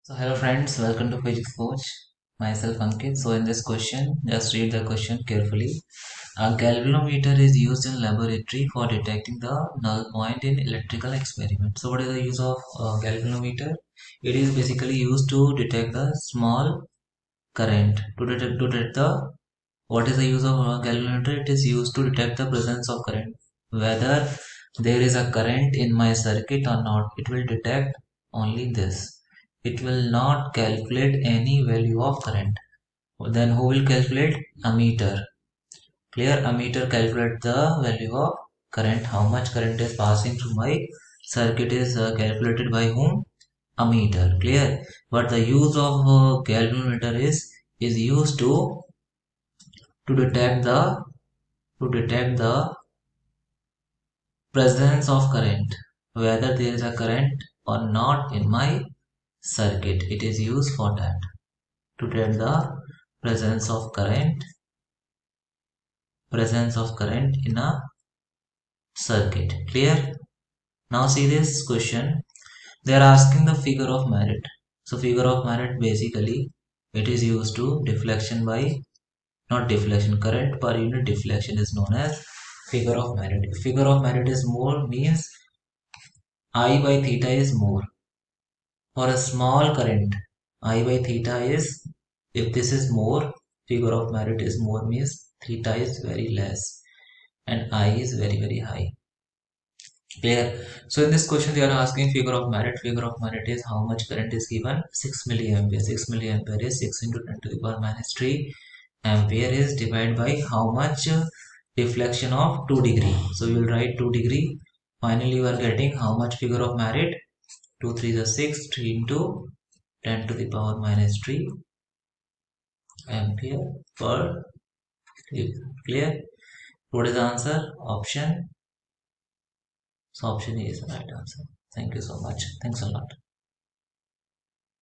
So hello friends, welcome to Physics Coach. Myself Ankit. So in this question, just read the question carefully. A galvanometer is used in laboratory for detecting the null point in electrical experiment. So what is the use of galvanometer? It is basically used to detect the small current. To detect the what is the use of a galvanometer? It is used to detect the presence of current. Whether there is a current in my circuit or not, it will detect only this. It will not calculate any value of current. Then who will calculate? Ammeter. Clear? Ammeter calculate the value of current. How much current is passing through my circuit is calculated by whom? Ammeter. Clear? But the use of galvanometer is used to detect the presence of current, whether there is a current or not in my circuit. It is used for that, to detect the presence of current in a circuit. Clear? Now see this question. They are asking the figure of merit. So figure of merit, basically it is used to deflection by, not deflection, current per unit deflection is known as figure of merit. If figure of merit is more, means I by theta is more. For a small current, I by theta is, if this is more, figure of merit is more, means theta is very less and I is very very high. Clear? So in this question they are asking figure of merit. Figure of merit is how much current is given? 6 milliampere. 6 milliampere is 6 into 10 to the power minus 3 ampere is divided by how much deflection of 2 degree. So you will write 2 degree. Finally you are getting how much figure of merit? 2 3 is 6, 3 into 10 to the power minus 3 ampere per degree. Clear? What is the answer? Option. So option A is the right answer. Thank you so much. Thanks a lot.